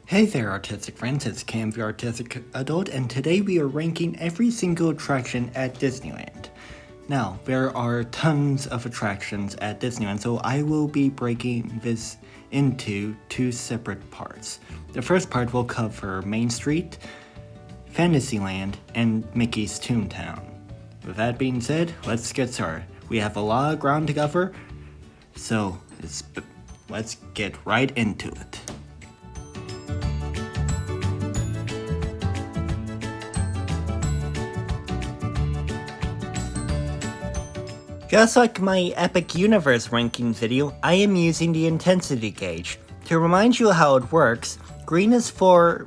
Hey there, artistic friends, it's Cam, the Artistic Adult, and today we are ranking every single attraction at Disneyland. Now, there are tons of attractions at Disneyland, so I will be breaking this into two separate parts. The first part will cover Main Street, Fantasyland, and Mickey's Toontown. With that being said, let's get started. We have a lot of ground to cover, so let's get right into it. Just like my Epic Universe ranking video, I am using the intensity gauge. To remind you how it works, green is for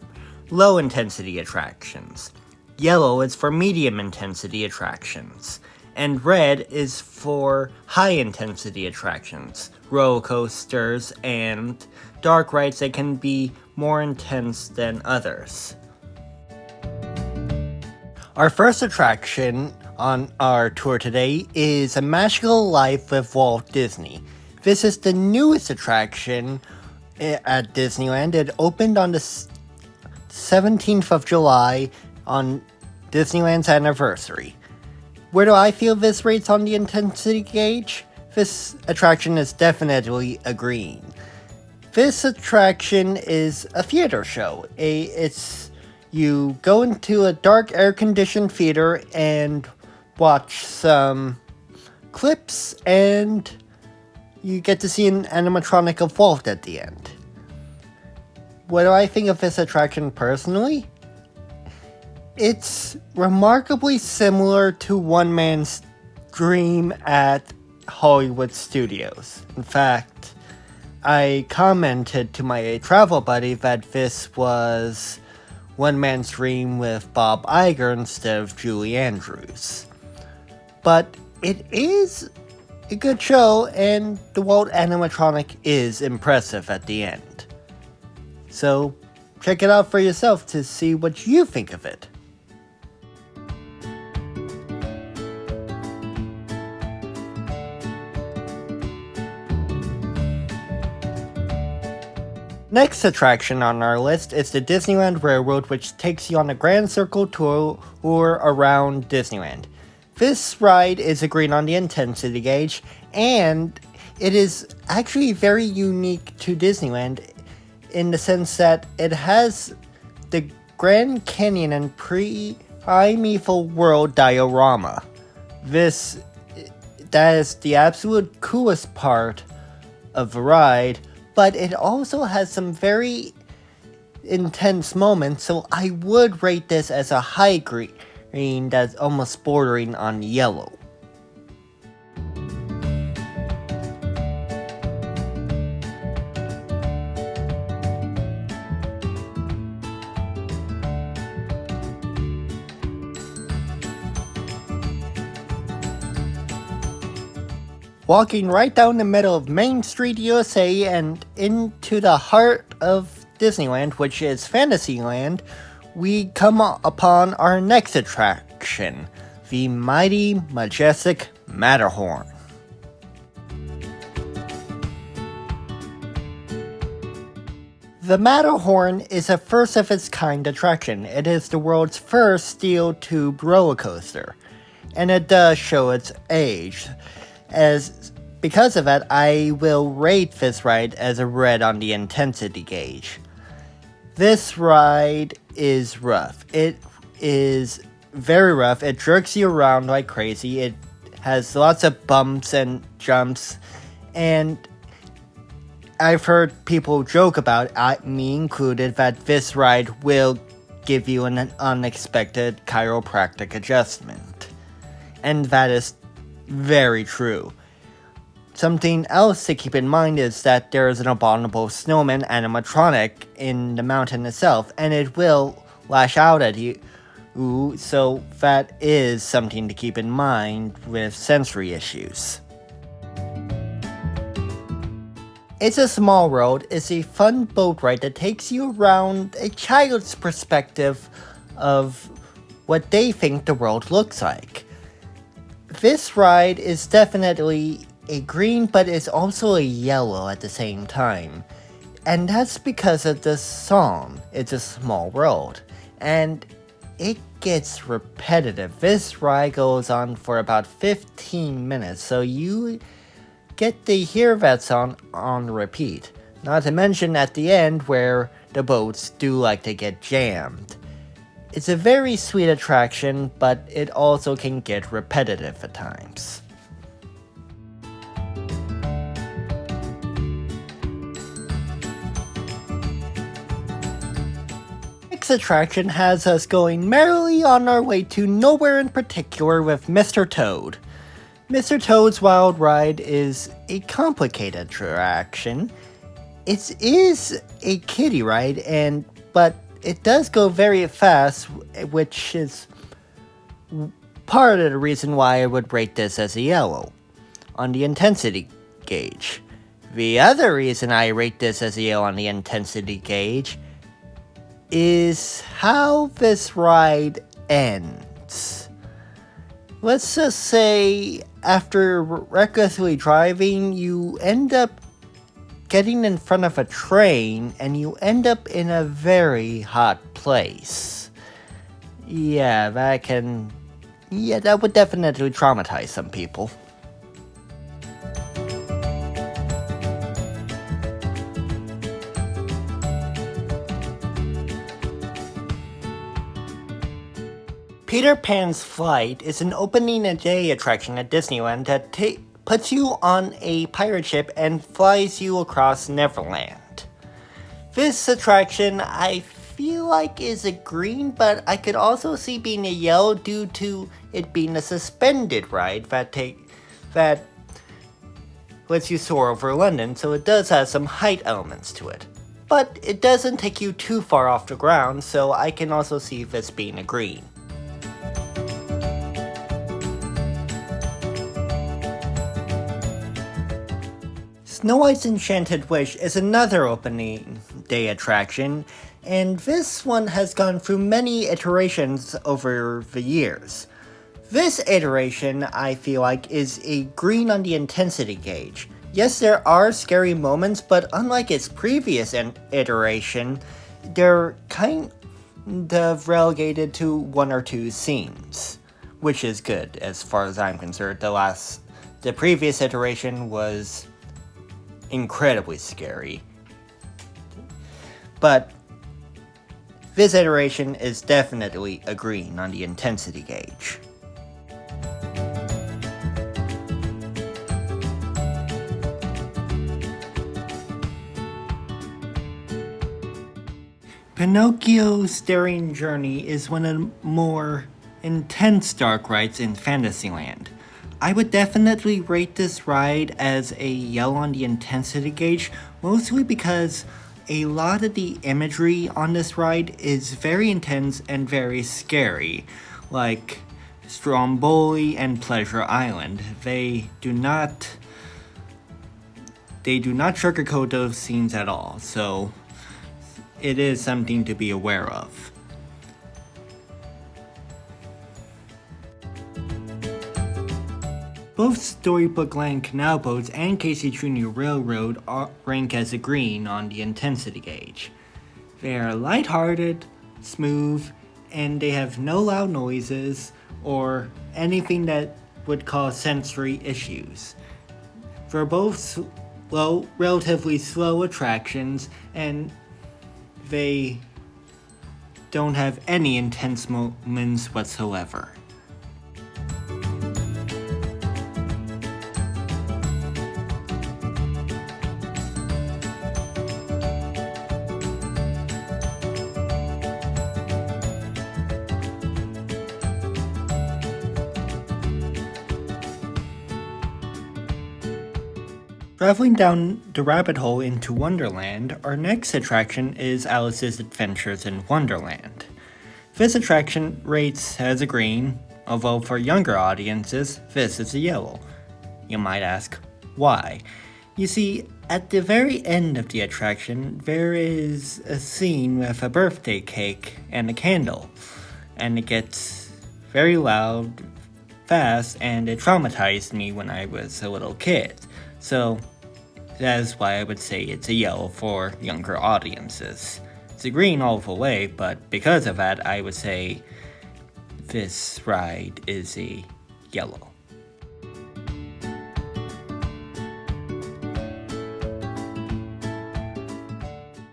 low intensity attractions, yellow is for medium intensity attractions, and red is for high intensity attractions, roller coasters, and dark rides that can be more intense than others. Our first attraction on our tour today is A Magical Life with Walt Disney. This is the newest attraction at Disneyland. It opened on the 17th of July on Disneyland's anniversary. Where do I feel this rates on the intensity gauge? This attraction is definitely a green. This attraction is a theater show. You go into a dark air-conditioned theater and watch some clips, and you get to see an animatronic of Walt at the end. What do I think of this attraction personally? It's remarkably similar to One Man's Dream at Hollywood Studios. In fact, I commented to my travel buddy that this was One Man's Dream with Bob Iger instead of Julie Andrews. But it is a good show, and the Walt animatronic is impressive at the end. So, check it out for yourself to see what you think of it. Next attraction on our list is the Disneyland Railroad, which takes you on a Grand Circle tour around Disneyland. This ride is a green on the intensity gauge, and it is actually very unique to Disneyland in the sense that it has the Grand Canyon and Primeval World diorama. That is the absolute coolest part of the ride, but it also has some very intense moments, so I would rate this as a high green that's almost bordering on yellow. Walking right down the middle of Main Street, USA, and into the heart of Disneyland, which is Fantasyland, we come upon our next attraction, the mighty, majestic Matterhorn. The Matterhorn is a first-of-its-kind attraction. It is the world's first steel tube roller coaster, and it does show its age. Because of that, I will rate this ride as a red on the intensity gauge. This ride is rough. It is very rough. It jerks you around like crazy. It has lots of bumps and jumps, and I've heard people joke about, me included, that this ride will give you an unexpected chiropractic adjustment. And that is very true. Something else to keep in mind is that there is an abominable snowman animatronic in the mountain itself, and it will lash out at you, so that is something to keep in mind with sensory issues. It's a Small World is a fun boat ride that takes you around a child's perspective of what they think the world looks like. This ride is definitely a green, but it's also a yellow at the same time. And that's because of the song, It's a Small World. And it gets repetitive. This ride goes on for about 15 minutes, so you get to hear that song on repeat. Not to mention at the end where the boats do like to get jammed. It's a very sweet attraction, but it also can get repetitive at times. Next attraction has us going merrily on our way to nowhere in particular with Mr. Toad. Mr. Toad's Wild Ride is a complicated attraction. It is a kiddie ride, but it does go very fast, which is part of the reason why I would rate this as a yellow on the intensity gauge. The other reason I rate this as a yellow on the intensity gauge is how this ride ends. Let's just say after recklessly driving, you end up getting in front of a train and you end up in a very hot place. That would definitely traumatize some people. Peter Pan's Flight is an opening a day attraction at Disneyland that puts you on a pirate ship and flies you across Neverland. This attraction I feel like is a green, but I could also see being a yellow due to it being a suspended ride that lets you soar over London, so it does have some height elements to it. But it doesn't take you too far off the ground, so I can also see this being a green. Snow White's Enchanted Wish is another opening day attraction, and this one has gone through many iterations over the years. This iteration, I feel like, is a green on the intensity gauge. Yes, there are scary moments, but unlike its previous iteration, they're kind of relegated to one or two scenes, which is good as far as I'm concerned. The previous iteration was incredibly scary. But this iteration is definitely a green on the intensity gauge. Pinocchio's Daring Journey is one of the more intense dark rides in Fantasyland. I would definitely rate this ride as a yellow on the intensity gauge, mostly because a lot of the imagery on this ride is very intense and very scary, like Stromboli and Pleasure Island. They do not sugarcoat those scenes at all, so it is something to be aware of. Both Storybook Land Canal Boats and Casey Jr. Railroad rank as a green on the intensity gauge. They are lighthearted, smooth, and they have no loud noises or anything that would cause sensory issues. They're both relatively slow attractions, and they don't have any intense moments whatsoever. Traveling down the rabbit hole into Wonderland, our next attraction is Alice's Adventures in Wonderland. This attraction rates as a green, although for younger audiences, this is a yellow. You might ask, why? You see, at the very end of the attraction, there is a scene with a birthday cake and a candle, and it gets very loud, fast, and it traumatized me when I was a little kid. So, That is why I would say it's a yellow for younger audiences. It's a green all the way, but because of that, I would say this ride is a yellow.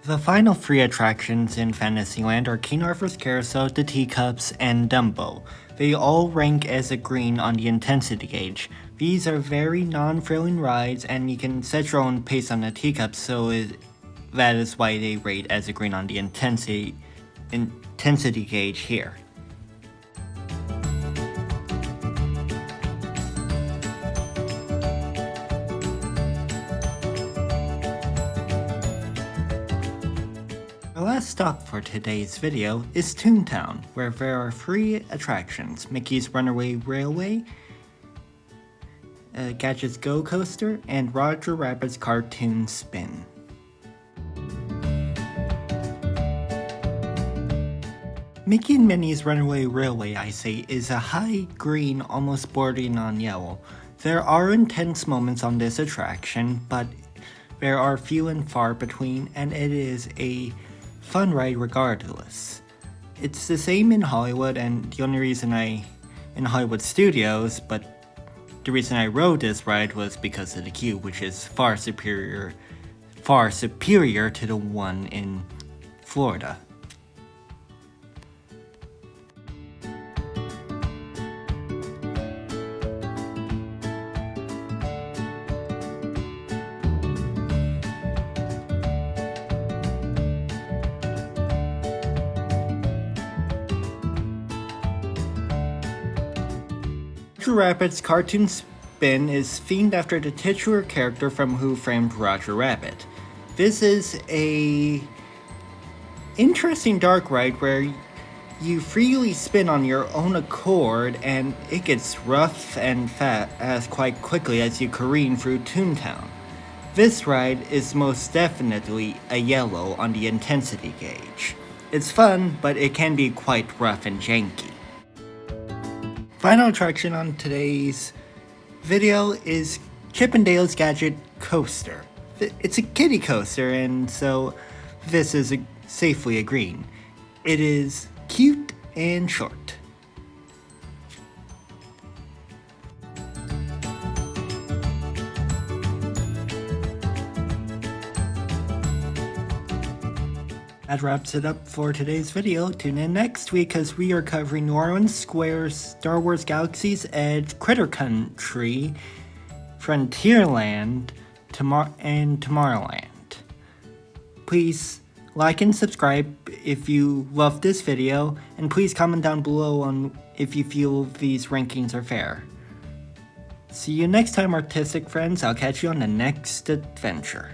The final 3 attractions in Fantasyland are King Arthur's Carousel, the Teacups, and Dumbo. They all rank as a green on the intensity gauge. These are very non-thrilling rides, and you can set your own pace on the Teacups, so that is why they rate as a green on the intensity gauge here. Our last stop for today's video is Toontown, where there are 3 attractions: Mickey's Runaway Railway, Gadget's Go Coaster, and Roger Rabbit's Cartoon Spin. Mickey and Minnie's Runaway Railway, I say, is a high green, almost bordering on yellow. There are intense moments on this attraction, but there are few and far between, and it is a fun ride regardless. It's the same in Hollywood, and the only reason in Hollywood Studios, but the reason I rode this ride was because of the queue, which is far superior to the one in Florida. Roger Rabbit's Cartoon Spin is themed after the titular character from Who Framed Roger Rabbit. This is a interesting dark ride where you freely spin on your own accord, and it gets rough and fast quite quickly as you careen through Toontown. This ride is most definitely a yellow on the intensity gauge. It's fun, but it can be quite rough and janky. Final attraction on today's video is Chip 'n Dale's Gadget Coaster. It's a kiddie coaster, and so this is safely a green. It is cute and short. That wraps it up for today's video. Tune in next week as we are covering New Orleans Square's Star Wars Galaxy's Edge, Critter Country, Frontierland, and Tomorrowland. Please like and subscribe if you loved this video, and please comment down below on if you feel these rankings are fair. See you next time, artistic friends. I'll catch you on the next adventure.